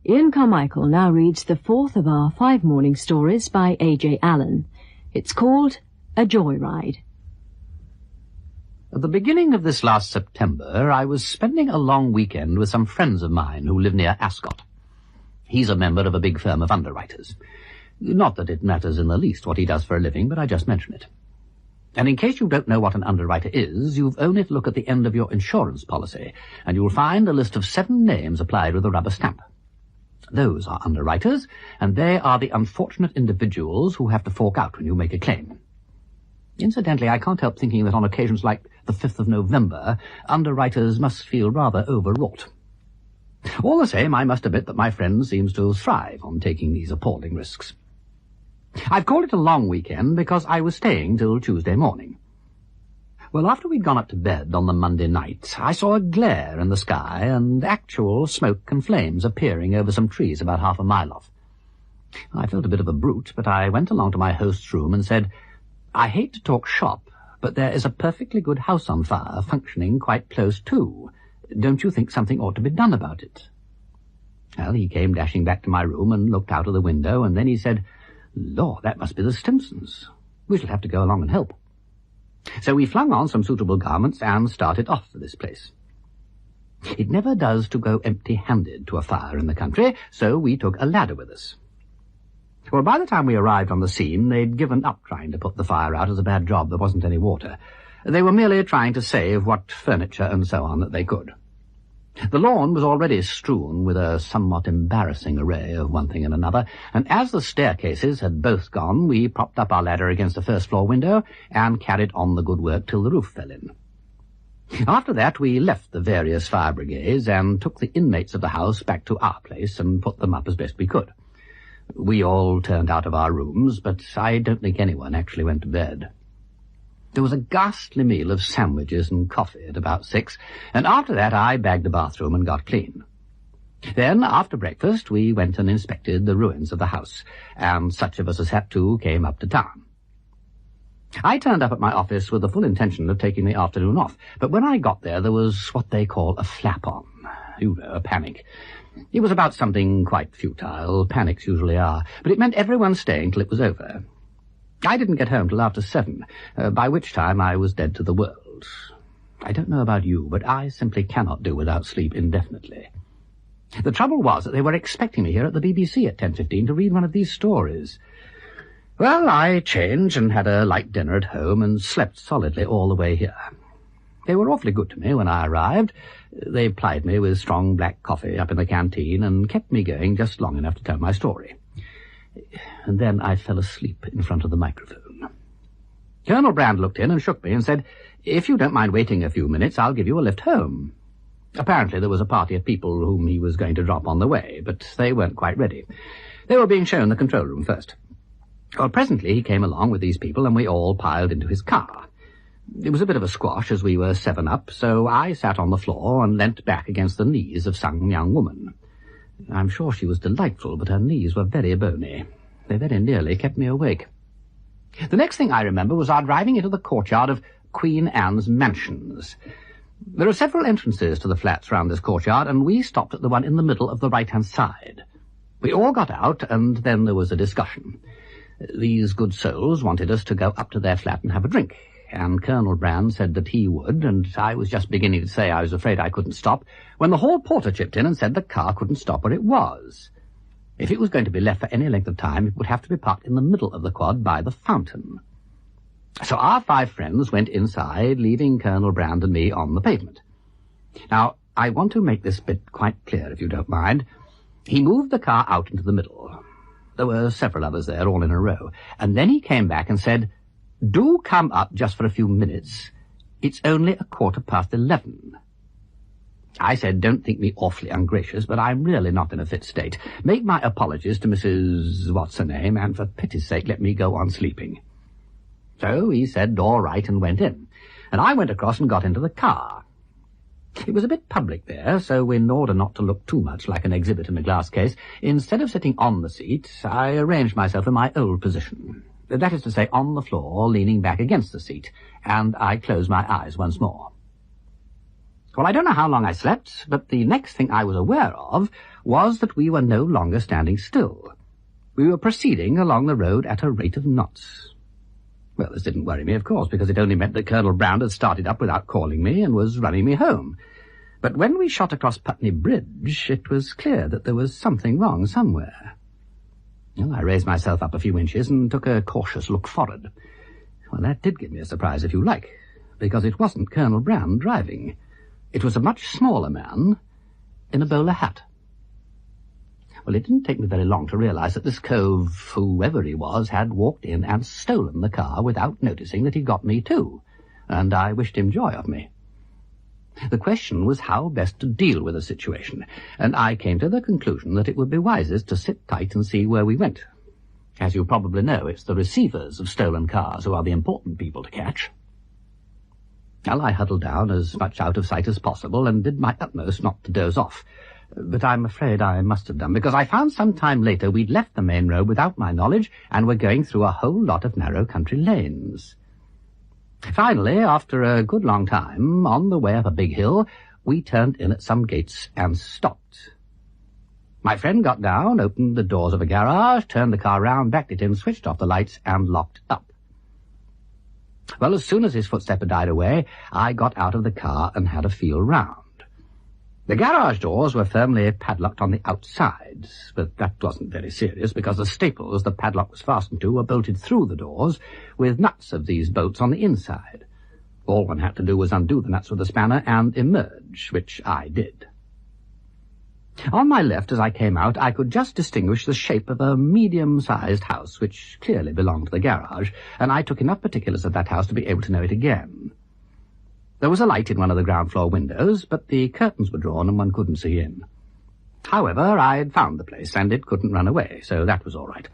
Ian Carmichael now reads the fourth of our 5 morning stories by A.J. Allen. It's called A Joyride. At the beginning of this last September, I was spending a long weekend with some friends of mine who live near Ascot. He's a member of a big firm of underwriters. Not that it matters in the least what he does for a living, but I just mention it. And in case you don't know what an underwriter is, you've only to look at the end of your insurance policy, and you'll find a list of 7 names applied with a rubber stamp. Those are underwriters, and they are the unfortunate individuals who have to fork out when you make a claim. Incidentally, I can't help thinking that on occasions like the 5th of November, underwriters must feel rather overwrought. All the same, I must admit that my friend seems to thrive on taking these appalling risks. I've called it a long weekend because I was staying till Tuesday morning. Well, after we'd gone up to bed on the Monday night, I saw a glare in the sky and actual smoke and flames appearing over some trees about half a mile off. I felt a bit of a brute, but I went along to my host's room and said, "I hate to talk shop, but there is a perfectly good house on fire functioning quite close to. Don't you think something ought to be done about it?" Well, he came dashing back to my room and looked out of the window, and then he said, "Lord, that must be the Stimsons. We shall have to go along and help." So we flung on some suitable garments and started off for this place. It never does to go empty-handed to a fire in the country, so we took a ladder with us. Well, by the time we arrived on the scene, they'd given up trying to put the fire out as a bad job. There wasn't any water. They were merely trying to save what furniture and so on that they could. The lawn was already strewn with a somewhat embarrassing array of one thing and another, and as the staircases had both gone, we propped up our ladder against a first-floor window and carried on the good work till the roof fell in. After that, we left the various fire brigades and took the inmates of the house back to our place and put them up as best we could. We all turned out of our rooms, but I don't think anyone actually went to bed. There was a ghastly meal of sandwiches and coffee at about 6, and after that I bagged a bathroom and got clean. Then, after breakfast, we went and inspected the ruins of the house, and such of us as had to came up to town. I turned up at my office with the full intention of taking the afternoon off, but when I got there was what they call a flap-on. You know, a panic. It was about something quite futile. Panics usually are, but it meant everyone staying till it was over. I didn't get home till after 7, by which time I was dead to the world. I don't know about you, but I simply cannot do without sleep indefinitely. The trouble was that they were expecting me here at the BBC at 10:15 to read one of these stories. Well, I changed and had a light dinner at home and slept solidly all the way here. They were awfully good to me when I arrived. They plied me with strong black coffee up in the canteen and kept me going just long enough to tell my story. And then I fell asleep in front of the microphone. Colonel Brand looked in and shook me and said, "If you don't mind waiting a few minutes, I'll give you a lift home." Apparently there was a party of people whom he was going to drop on the way, but they weren't quite ready. They were being shown the control room first. Well, presently he came along with these people, and we all piled into his car. It was a bit of a squash, as we were 7 up, so I sat on the floor and leant back against the knees of some young woman. I'm sure she was delightful, but her knees were very bony. They very nearly kept me awake. The next thing I remember was our driving into the courtyard of Queen Anne's Mansions. There are several entrances to the flats round this courtyard, and we stopped at the one in the middle of the right-hand side. We all got out, and then there was a discussion. These good souls wanted us to go up to their flat and have a drink, and Colonel Brand said that he would, and I was just beginning to say I was afraid I couldn't stop, when the hall porter chipped in and said the car couldn't stop where it was. If it was going to be left for any length of time, it would have to be parked in the middle of the quad by the fountain. So our 5 friends went inside, leaving Colonel Brand and me on the pavement. Now, I want to make this bit quite clear, if you don't mind. He moved the car out into the middle. There were several others there, all in a row, and then he came back and said, "Do come up just for a few minutes. It's only 11:15. I said, "Don't think me awfully ungracious, but I'm really not in a fit state. Make my apologies to Mrs. What's-her-name, and for pity's sake let me go on sleeping." So he said, "All right," and went in, and I went across and got into the car. It was a bit public there, so in order not to look too much like an exhibit in a glass case, instead of sitting on the seat, I arranged myself in my old position. That is to say, on the floor, leaning back against the seat, and I closed my eyes once more. Well, I don't know how long I slept, but the next thing I was aware of was that we were no longer standing still. We were proceeding along the road at a rate of knots. Well, this didn't worry me, of course, because it only meant that Colonel Brown had started up without calling me and was running me home. But when we shot across Putney Bridge, it was clear that there was something wrong somewhere. Well, I raised myself up a few inches and took a cautious look forward. Well, that did give me a surprise, if you like, because it wasn't Colonel Brown driving. It was a much smaller man in a bowler hat. Well, it didn't take me very long to realize that this cove, whoever he was, had walked in and stolen the car without noticing that he'd got me too, and I wished him joy of me. The question was how best to deal with the situation, and I came to the conclusion that it would be wisest to sit tight and see where we went. As you probably know, it's the receivers of stolen cars who are the important people to catch. Well, I huddled down as much out of sight as possible and did my utmost not to doze off. But I'm afraid I must have done, because I found some time later we'd left the main road without my knowledge and were going through a whole lot of narrow country lanes. Finally, after a good long time, on the way up a big hill, we turned in at some gates and stopped. My friend got down, opened the doors of a garage, turned the car round, backed it in, switched off the lights, and locked up. Well, as soon as his footstep had died away, I got out of the car and had a feel round. The garage doors were firmly padlocked on the outside, but that wasn't very serious, because the staples the padlock was fastened to were bolted through the doors, with nuts of these bolts on the inside. All one had to do was undo the nuts with a spanner and emerge, which I did. On my left, as I came out, I could just distinguish the shape of a medium-sized house, which clearly belonged to the garage, and I took enough particulars of that house to be able to know it again. There was a light in one of the ground-floor windows, but the curtains were drawn and one couldn't see in. However, I had found the place, and it couldn't run away, so that was all right.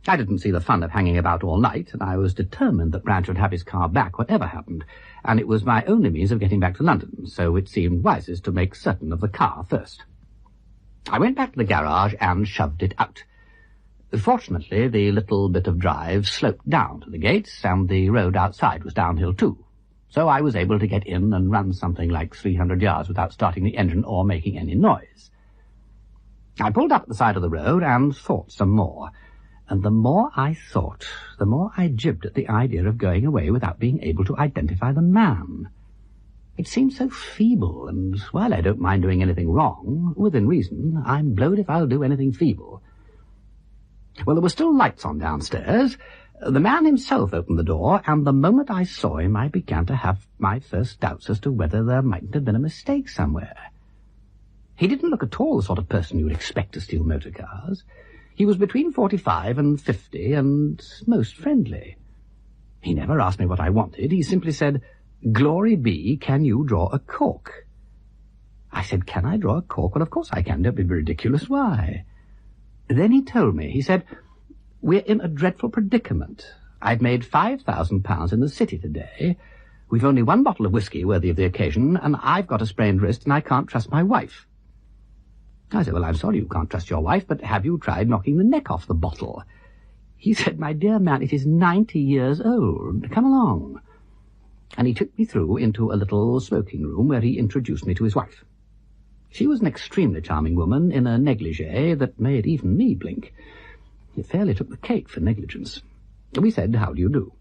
I didn't see the fun of hanging about all night, and I was determined that Brad should have his car back whatever happened, and it was my only means of getting back to London, so it seemed wisest to make certain of the car first. I went back to the garage and shoved it out. Fortunately, the little bit of drive sloped down to the gates, and the road outside was downhill too, so I was able to get in and run something like 300 yards without starting the engine or making any noise. I pulled up at the side of the road and thought some more, and the more I thought, the more I jibbed at the idea of going away without being able to identify the man. It seemed so feeble, and while I don't mind doing anything wrong, within reason, I'm blowed if I'll do anything feeble. Well, there were still lights on downstairs. The man himself opened the door, and the moment I saw him, I began to have my first doubts as to whether there mightn't have been a mistake somewhere. He didn't look at all the sort of person you would expect to steal motor cars. He was between 45 and 50, and most friendly. He never asked me what I wanted. He simply said, "Glory be, can you draw a cork?" I said, "Can I draw a cork? Well, of course I can. Don't be ridiculous. Why?" Then he told me. He said, "We're in a dreadful predicament. I've made £5,000 in the city today. We've only one bottle of whiskey worthy of the occasion, and I've got a sprained wrist, and I can't trust my wife." I said, "Well, I'm sorry you can't trust your wife, but have you tried knocking the neck off the bottle?" He said, "My dear man, it is 90 years old. Come along." And he took me through into a little smoking room where he introduced me to his wife. She was an extremely charming woman in a negligee that made even me blink. It fairly took the cake for negligence. We said, "How do you do?"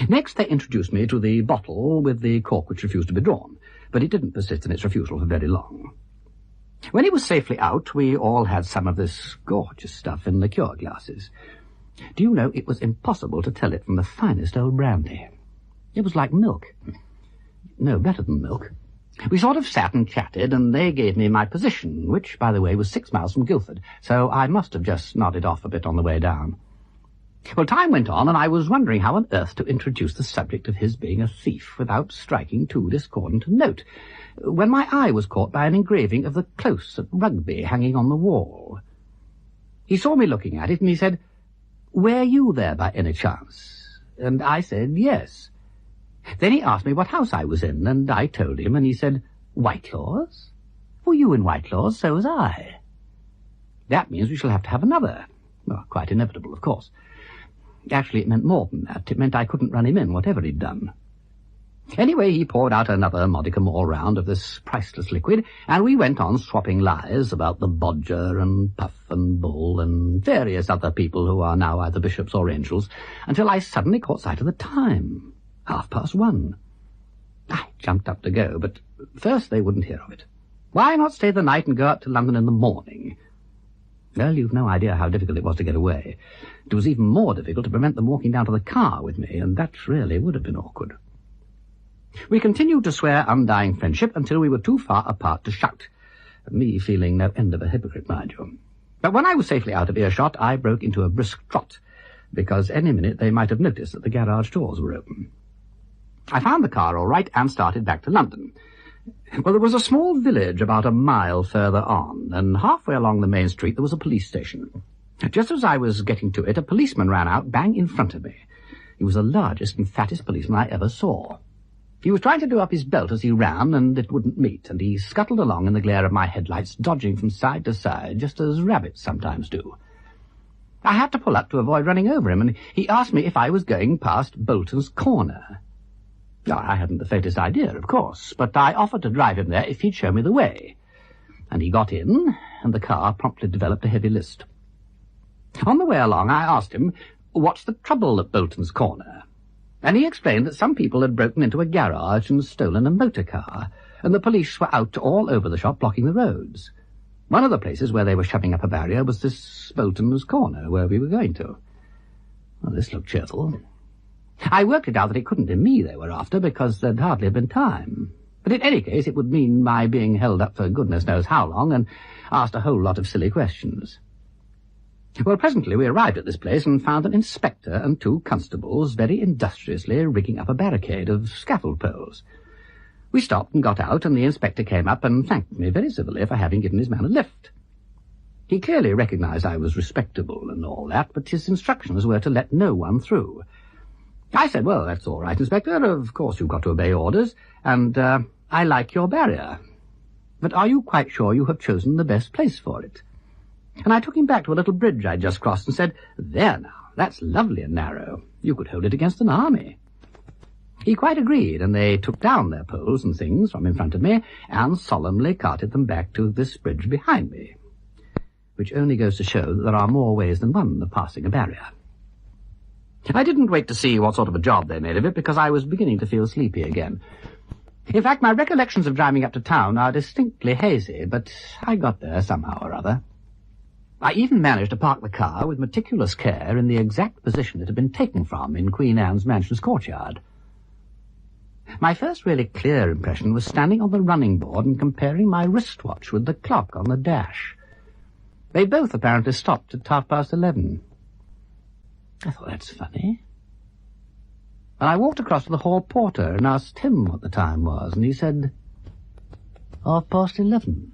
Next they introduced me to the bottle with the cork which refused to be drawn, but it didn't persist in its refusal for very long. When he was safely out, we all had some of this gorgeous stuff in liqueur glasses. Do you know, it was impossible to tell it from the finest old brandy. It was like milk. No, better than milk. We sort of sat and chatted, and they gave me my position, which, by the way, was 6 miles from Guildford, so I must have just nodded off a bit on the way down. Well, time went on, and I was wondering how on earth to introduce the subject of his being a thief without striking too discordant a note, when my eye was caught by an engraving of the close at Rugby hanging on the wall. He saw me looking at it, and he said, "Were you there by any chance?" And I said, "Yes." Then he asked me what house I was in, and I told him, and he said, "Whitelaw's? Were you in Whitelaw's? So was I." "That means we shall have to have another." Well, quite inevitable, of course. Actually, it meant more than that. It meant I couldn't run him in, whatever he'd done. Anyway, he poured out another modicum all-round of this priceless liquid, and we went on swapping lies about the Bodger and Puff and Bull and various other people who are now either bishops or angels, until I suddenly caught sight of the time. 1:30. I jumped up to go, but first they wouldn't hear of it. Why not stay the night and go up to London in the morning? Well, you've no idea how difficult it was to get away. It was even more difficult to prevent them walking down to the car with me, and that really would have been awkward. We continued to swear undying friendship until we were too far apart to shout, me feeling no end of a hypocrite, mind you. But when I was safely out of earshot, I broke into a brisk trot, because any minute they might have noticed that the garage doors were open. I found the car all right and started back to London. Well, there was a small village about a mile further on, and halfway along the main street there was a police station. Just as I was getting to it, a policeman ran out bang in front of me. He was the largest and fattest policeman I ever saw. He was trying to do up his belt as he ran, and it wouldn't meet, and he scuttled along in the glare of my headlights, dodging from side to side, just as rabbits sometimes do. I had to pull up to avoid running over him, and he asked me if I was going past Bolton's Corner. I hadn't the faintest idea, of course, but I offered to drive him there if he'd show me the way. And he got in, and the car promptly developed a heavy list. On the way along, I asked him, what's the trouble at Bolton's Corner? And he explained that some people had broken into a garage and stolen a motor car, and the police were out all over the shop blocking the roads. One of the places where they were shoving up a barrier was this Bolton's Corner, where we were going to. Well, this looked cheerful. I worked it out that it couldn't be me they were after, because there'd hardly have been time. But in any case, it would mean my being held up for goodness knows how long, and asked a whole lot of silly questions. Well, presently we arrived at this place and found an inspector and 2 constables very industriously rigging up a barricade of scaffold poles. We stopped and got out, and the inspector came up and thanked me very civilly for having given his man a lift. He clearly recognized I was respectable and all that, but his instructions were to let no one through. I said, well, that's all right, Inspector. Of course you've got to obey orders, and I like your barrier. But are you quite sure you have chosen the best place for it? And I took him back to a little bridge I'd just crossed and said, there now, that's lovely and narrow. You could hold it against an army. He quite agreed, and they took down their poles and things from in front of me and solemnly carted them back to this bridge behind me, which only goes to show that there are more ways than one of passing a barrier. I didn't wait to see what sort of a job they made of it, because I was beginning to feel sleepy again. In fact, my recollections of driving up to town are distinctly hazy, but I got there somehow or other. I even managed to park the car with meticulous care in the exact position it had been taken from in Queen Anne's mansion's courtyard. My first really clear impression was standing on the running board and comparing my wristwatch with the clock on the dash. They both apparently stopped at 11:30. I thought, that's funny. And I walked across to the hall porter and asked him what the time was, and he said, 11:30.